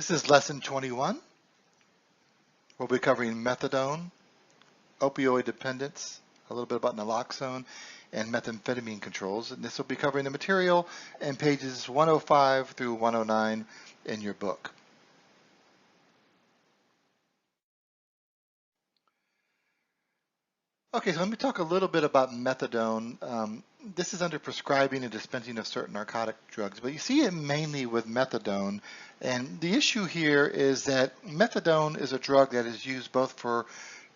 This is lesson 21. We'll be covering methadone, opioid dependence, a little bit about naloxone, and methamphetamine controls. And this will be covering the material in pages 105 through 109 in your book. Okay, so let me talk a little bit about methadone. This is under prescribing and dispensing of certain narcotic drugs, but you see it mainly with methadone. And the issue here is that methadone is a drug that is used both for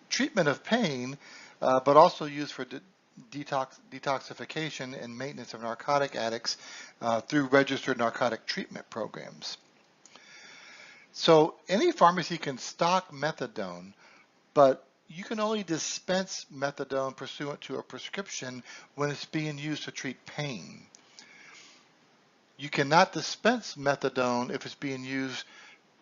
treatment of pain, but also used for detoxification and maintenance of narcotic addicts through registered narcotic treatment programs. So any pharmacy can stock methadone, but you can only dispense methadone pursuant to a prescription when it's being used to treat pain. You cannot dispense methadone if it's being used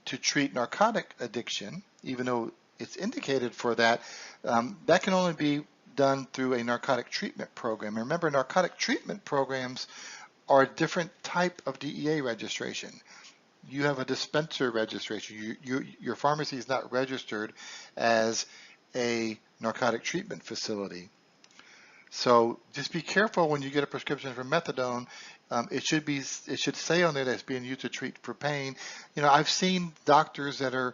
to treat narcotic addiction, even though it's indicated for that. That can only be done through a narcotic treatment program. And remember, narcotic treatment programs are a different type of DEA registration. You have a dispenser registration. Your pharmacy is not registered as a narcotic treatment facility. So just be careful when you get a prescription for methadone. It should say on there that it's being used to treat for pain. I've seen doctors that are,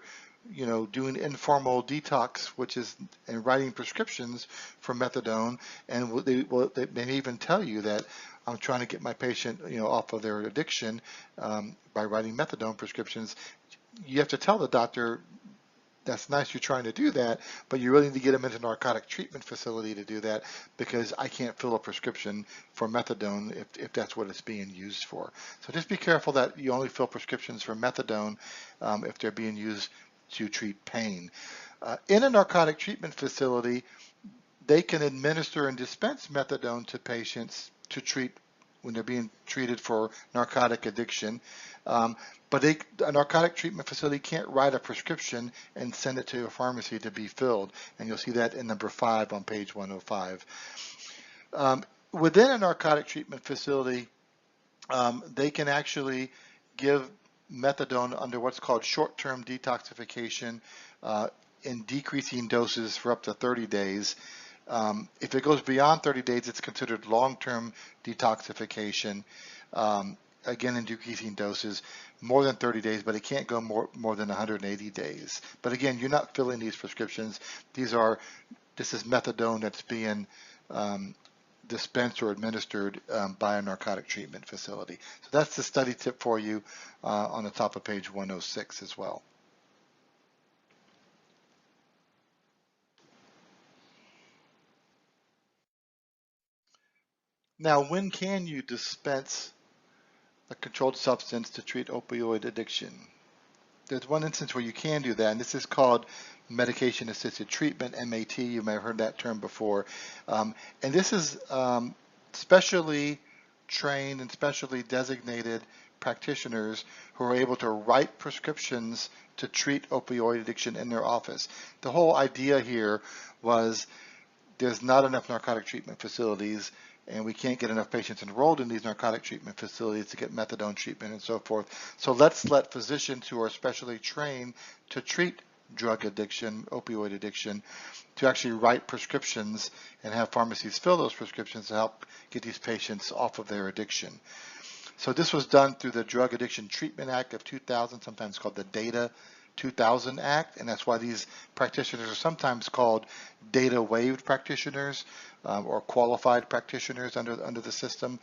doing informal detox, which is and writing prescriptions for methadone, and they may even tell you that I'm trying to get my patient, off of their addiction by writing methadone prescriptions. You have to tell the doctor, that's nice you're trying to do that, but you really need to get them into a narcotic treatment facility to do that, because I can't fill a prescription for methadone if that's what it's being used for. So just be careful that you only fill prescriptions for methadone if they're being used to treat pain. In a narcotic treatment facility, they can administer and dispense methadone to patients to treat when they're being treated for narcotic addiction. But a narcotic treatment facility can't write a prescription and send it to a pharmacy to be filled. And you'll see that in number 5 on page 105. Within a narcotic treatment facility, they can actually give methadone under what's called short-term detoxification in decreasing doses for up to 30 days. If it goes beyond 30 days, it's considered long-term detoxification, again in decreasing doses, more than 30 days, but it can't go more than 180 days. But again, you're not filling these prescriptions. This is methadone that's being dispensed or administered by a narcotic treatment facility. So that's the study tip for you on the top of page 106 as well. Now, when can you dispense a controlled substance to treat opioid addiction? There's one instance where you can do that, and this is called medication-assisted treatment, MAT. You may have heard that term before. And this is specially trained and specially designated practitioners who are able to write prescriptions to treat opioid addiction in their office. The whole idea here was there's not enough narcotic treatment facilities, and we can't get enough patients enrolled in these narcotic treatment facilities to get methadone treatment and so forth. So let's let physicians who are specially trained to treat drug addiction, opioid addiction, to actually write prescriptions and have pharmacies fill those prescriptions to help get these patients off of their addiction. So this was done through the Drug Addiction Treatment Act of 2000, sometimes called the DATA 2000 Act, and that's why these practitioners are sometimes called data waived practitioners or qualified practitioners under the system.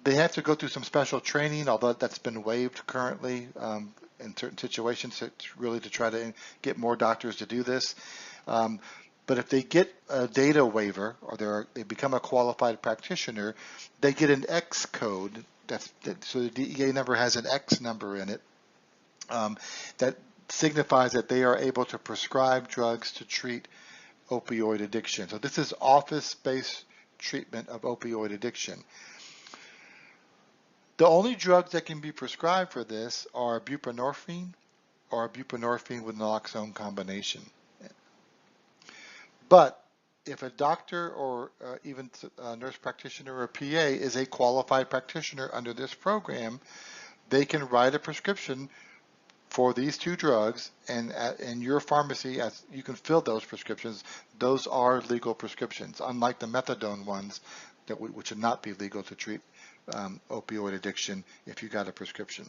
They have to go through some special training, although that's been waived currently in certain situations, really to try to get more doctors to do this. But if they get a data waiver or they become a qualified practitioner, they get an X code. So the DEA number has an X number in it. That signifies that they are able to prescribe drugs to treat opioid addiction. So this is office-based treatment of opioid addiction. The only drugs that can be prescribed for this are buprenorphine or buprenorphine with naloxone combination. But if a doctor or even a nurse practitioner or a PA is a qualified practitioner under this program, they can write a prescription for these two drugs, and in your pharmacy, as you can fill those prescriptions, those are legal prescriptions, unlike the methadone ones which would not be legal to treat opioid addiction if you got a prescription.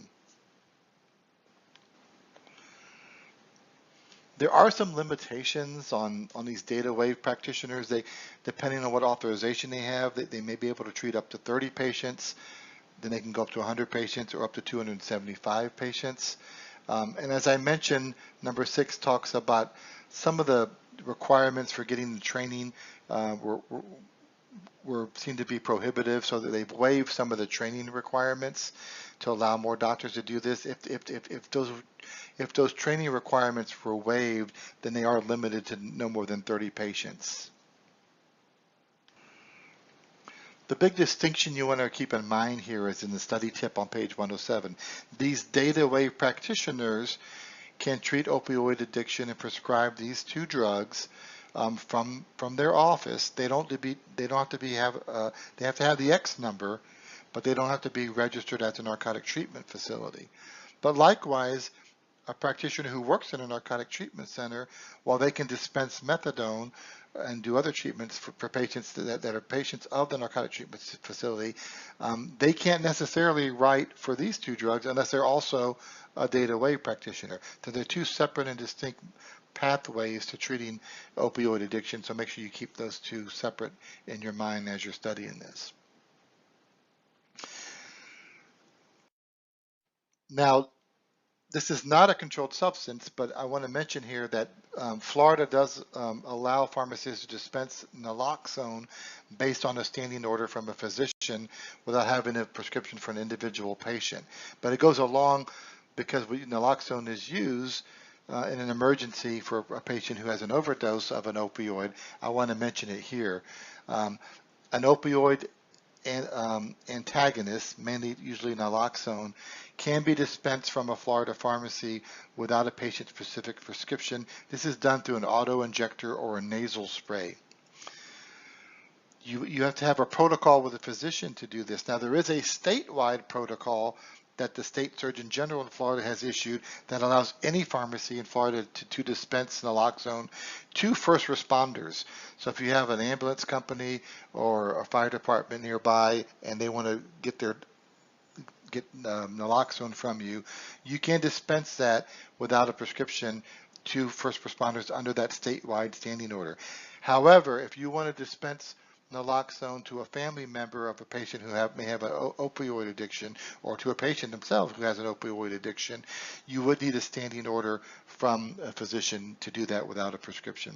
There are some limitations on these data wave practitioners. Depending on what authorization they have, they may be able to treat up to 30 patients, then they can go up to 100 patients or up to 275 patients. And as I mentioned, number 6 talks about some of the requirements for getting the training seem to be prohibitive, so that they've waived some of the training requirements to allow more doctors to do this. If those training requirements were waived, then they are limited to no more than 30 patients. The big distinction you want to keep in mind here is in the study tip on page 107. These data wave practitioners can treat opioid addiction and prescribe these two drugs from their office. They have to have the X number, but they don't have to be registered at the narcotic treatment facility. But likewise, a practitioner who works in a narcotic treatment center, while they can dispense methadone and do other treatments for patients that are patients of the narcotic treatment facility, they can't necessarily write for these two drugs unless they're also a data wave practitioner. So they're two separate and distinct pathways to treating opioid addiction, so make sure you keep those two separate in your mind as you're studying this. Now, this is not a controlled substance, but I want to mention here that Florida does allow pharmacists to dispense naloxone based on a standing order from a physician without having a prescription for an individual patient. But it goes along because naloxone is used in an emergency for a patient who has an overdose of an opioid. I want to mention it here. An opioid antagonist, mainly usually naloxone, can be dispensed from a Florida pharmacy without a patient-specific prescription. This is done through an auto-injector or a nasal spray. You have to have a protocol with a physician to do this. Now, there is a statewide protocol that the State Surgeon General in Florida has issued that allows any pharmacy in Florida to dispense naloxone to first responders. So if you have an ambulance company or a fire department nearby and they want to get naloxone from you, you can dispense that without a prescription to first responders under that statewide standing order. However, if you want to dispense naloxone to a family member of a patient who may have an opioid addiction, or to a patient themselves who has an opioid addiction, you would need a standing order from a physician to do that without a prescription.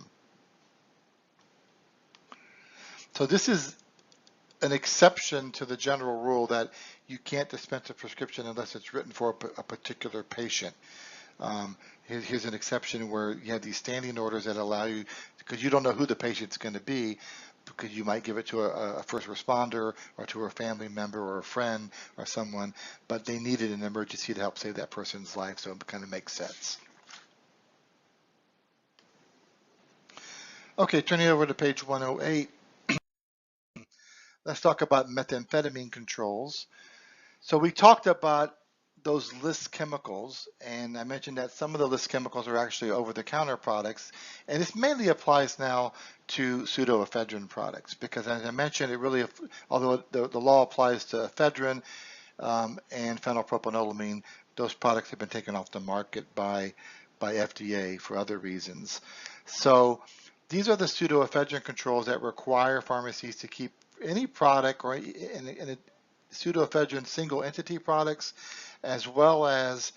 So this is an exception to the general rule that you can't dispense a prescription unless it's written for a particular patient. Here's an exception where you have these standing orders that allow you, because you don't know who the patient's going to be, because you might give it to a first responder or to a family member or a friend or someone, but they needed an emergency to help save that person's life, so it kind of makes sense. Okay, turning over to page 108, let's talk about methamphetamine controls. So we talked about those list chemicals, and I mentioned that some of the list chemicals are actually over-the-counter products, and this mainly applies now to pseudoephedrine products, because as I mentioned, it really, although the law applies to ephedrine and phenylpropanolamine, those products have been taken off the market by FDA for other reasons. So these are the pseudoephedrine controls that require pharmacies to keep any product or in pseudoephedrine single entity products, as well as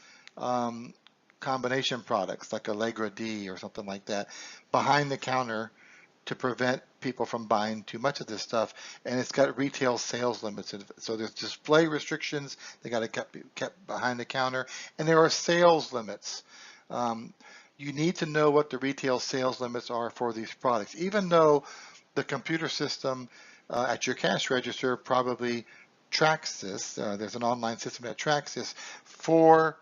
combination products like Allegra D or something like that, behind the counter to prevent people from buying too much of this stuff. And it's got retail sales limits. So there's display restrictions. They got to kept behind the counter. And there are sales limits. You need to know what the retail sales limits are for these products, even though the computer system at your cash register probably tracks this. There's an online system that tracks this. For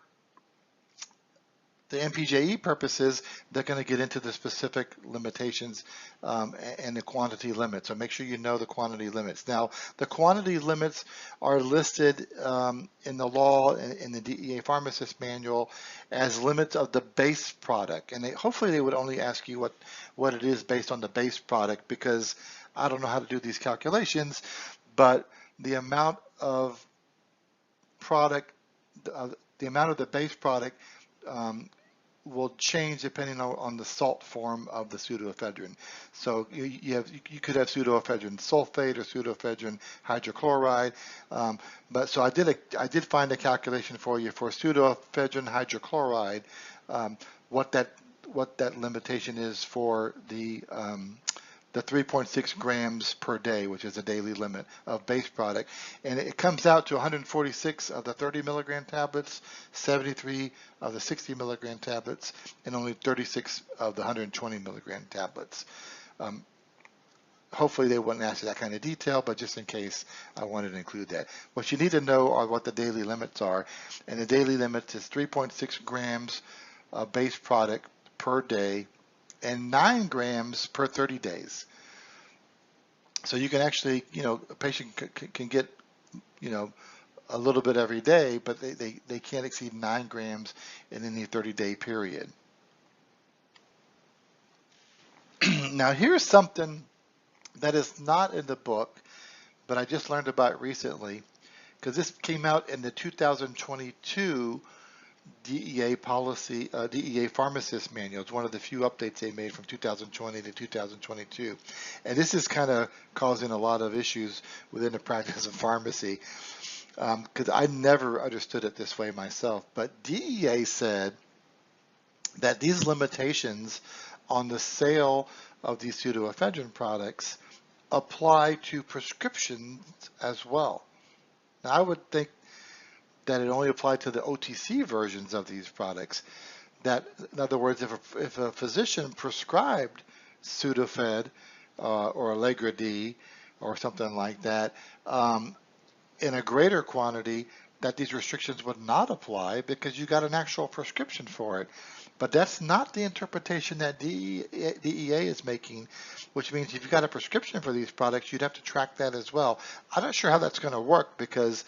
the MPJE purposes, they're going to get into the specific limitations and the quantity limits. So make sure you know the quantity limits. Now, the quantity limits are listed in the law, in the DEA Pharmacist Manual, as limits of the base product. And hopefully they would only ask you what it is based on the base product, because I don't know how to do these calculations, but the amount of product, the amount of the base product will change depending on the salt form of the pseudoephedrine. So you could have pseudoephedrine sulfate or pseudoephedrine hydrochloride. But so I did find a calculation for you for pseudoephedrine hydrochloride, what that limitation is for the 3.6 grams per day, which is a daily limit of base product. And it comes out to 146 of the 30 milligram tablets, 73 of the 60 milligram tablets, and only 36 of the 120 milligram tablets. Hopefully they wouldn't ask you that kind of detail, but just in case, I wanted to include that. What you need to know are what the daily limits are. And the daily limit is 3.6 grams of base product per day, and 9 grams per 30 days. So you can actually, a patient can get, a little bit every day, but they can't exceed 9 grams in any 30-day period. Now here's something that is not in the book, but I just learned about recently, because this came out in the 2022 DEA policy, DEA Pharmacist Manual. It's one of the few updates they made from 2020 to 2022. And this is kind of causing a lot of issues within the practice of pharmacy, because I never understood it this way myself. But DEA said that these limitations on the sale of these pseudoephedrine products apply to prescriptions as well. Now, I would think that it only applied to the OTC versions of these products. That, in other words, if a physician prescribed Sudafed or Allegra D or something like that in a greater quantity, that these restrictions would not apply because you got an actual prescription for it. But that's not the interpretation that DEA is making, which means if you've got a prescription for these products, you'd have to track that as well. I'm not sure how that's going to work, because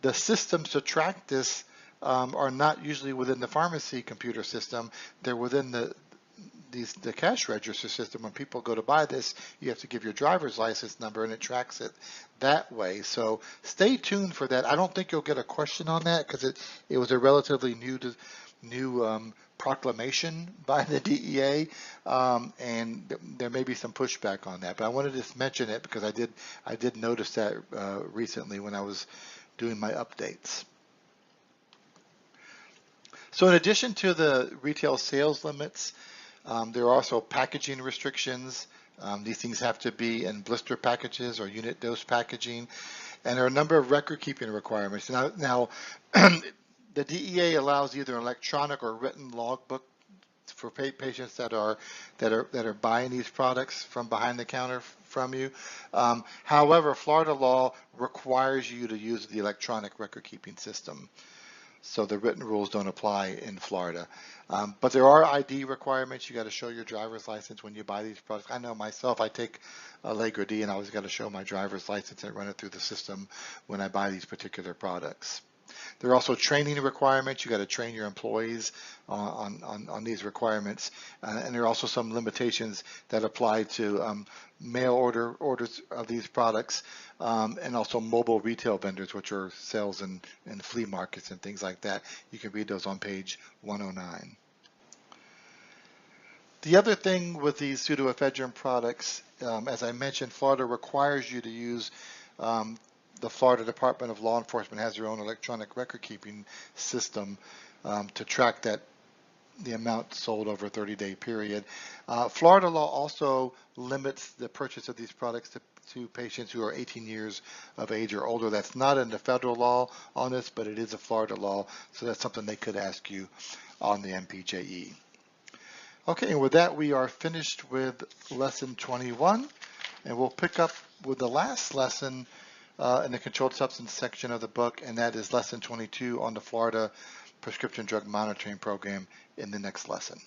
the systems to track this are not usually within the pharmacy computer system. They're within the cash register system. When people go to buy this, you have to give your driver's license number, and it tracks it that way. So stay tuned for that. I don't think you'll get a question on that, because it was a relatively new proclamation by the DEA, and there may be some pushback on that. But I wanted to mention it because I did notice that recently when I was doing my updates. So in addition to the retail sales limits, there are also packaging restrictions. These things have to be in blister packages or unit dose packaging, and there are a number of record keeping requirements. Now the DEA allows either electronic or written logbook for patients that are buying these products from behind the counter from you. However, Florida law requires you to use the electronic record keeping system, so the written rules don't apply in Florida. But there are ID requirements. You got to show your driver's license when you buy these products. I know myself, I take Allegra D, and I always got to show my driver's license and run it through the system when I buy these particular products. There are also training requirements. You got to train your employees on these requirements, and there are also some limitations that apply to mail orders of these products, and also mobile retail vendors, which are sales in flea markets and things like that. You can read those on page 109. The other thing with these pseudoephedrine products, as I mentioned, Florida requires you to use the Florida Department of Law Enforcement has their own electronic record keeping system to track the amount sold over a 30-day period. Florida law also limits the purchase of these products to patients who are 18 years of age or older. That's not in the federal law on this, but it is a Florida law, so that's something they could ask you on the MPJE. Okay, and with that, we are finished with lesson 21, and we'll pick up with the last lesson in the controlled substance section of the book, and that is lesson 22 on the Florida Prescription Drug Monitoring Program in the next lesson.